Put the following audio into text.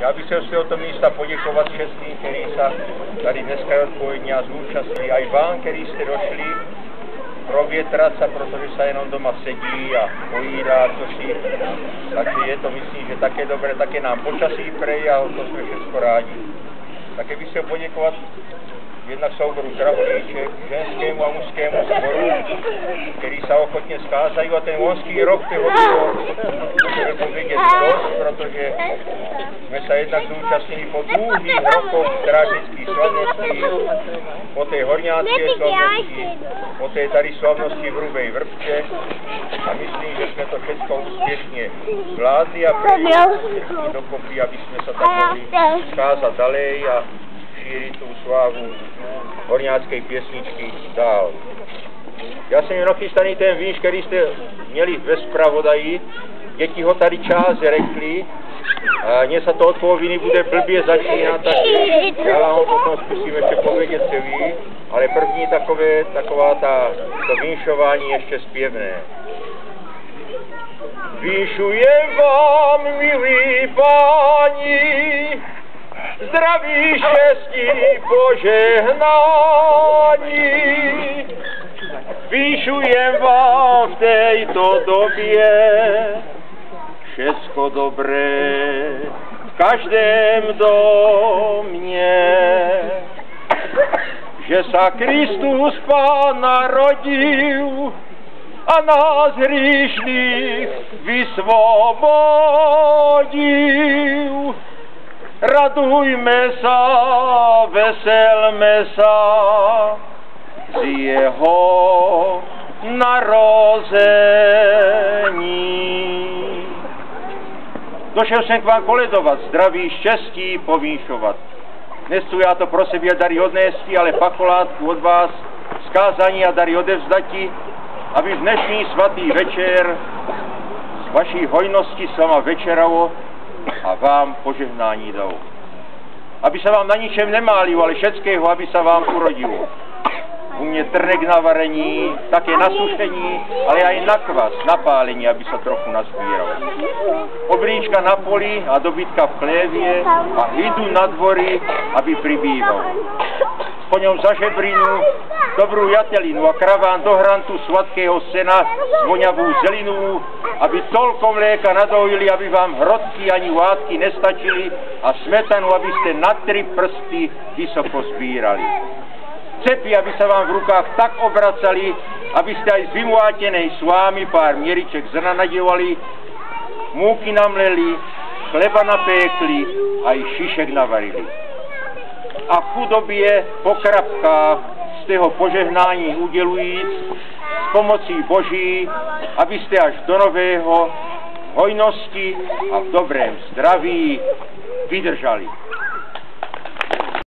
Já bych chtěl z tohoto místa poděkovat všetkým, kteří se tady dneska odpovědně zúčastnili, aj vám, kteří jste došli provětrat se, protože se jenom doma sedí a pojídá, takže je to, myslím, že také dobré, také nám počasí prej a to jsme všechno rádi. Také bych chtěl poděkovat jednak souboru Travolíček, ženskému a mužskému sboru, který se ochotně scházají a ten loňský rok toho můžeme povědět dost, protože jsme se jednak zúčastnili po dlouhých rokoch strážnických slavností, po té horňácké slavnosti, po té tady slavnosti v Hrubej Vrbče a myslím, že jsme to všechno úspěšně zvládli a přijeli dokopy, aby jsme se tak mohli scházat dalej a šířit tu slávu horňácké pěsničky dál. Já jsem měl nachystaný ten výš, který jste měli ve zpravodaji, děti ho tady čas řekli, a mně se to od poloviny bude blbě začínat, tak já vám ho potom zkusím ještě povědět celý, ale první taková to vinšování ještě zpěvné. Vinšujem vám, milí páni, zdraví, štěstí, požehnání. Vinšujem vám v této době všecko dobré v každém domě. Že sa Kristus Pán narodil a nás hříšných vysvobodil. Radujme sa, veselme sa z jeho narození. Došel jsem k vám koledovat, zdraví, štěstí povýšovat. Nestu já to pro sebe dary odnesti, ale pakolátku od vás, skázání a dary odevzdati, aby v dnešní svatý večer z vaší hojnosti s váma večeralo a vám požehnání dal. Aby se vám na ničem nemálilo, ale všetkého, aby se vám urodilo. U mě trnek na varení, také na sušení, ale aj na kvas, na pálení, aby se trochu nazbíralo. Oblíčka na poli a dobytka v chlévě a hlidu na dvory, aby pribýval. Po něm za žebrinu, dobrou jatelinu a kraván do hrantu sladkého sena s voňavou zelinu, aby toľko mléka nadojili, aby vám hrodky ani látky nestačili a smetanu, abyste na 3 prsty vysoko sbírali. Cepy, aby se vám v rukách tak obracali, abyste aj z vymlátenej slámy pár mieriček zrna nadievali, múky namleli, chleba napékli a i šišek navarili. A v chudobě po krapkách z toho požehnání udělujíc s pomocí Boží, abyste až do nového hojnosti a v dobrém zdraví vydržali.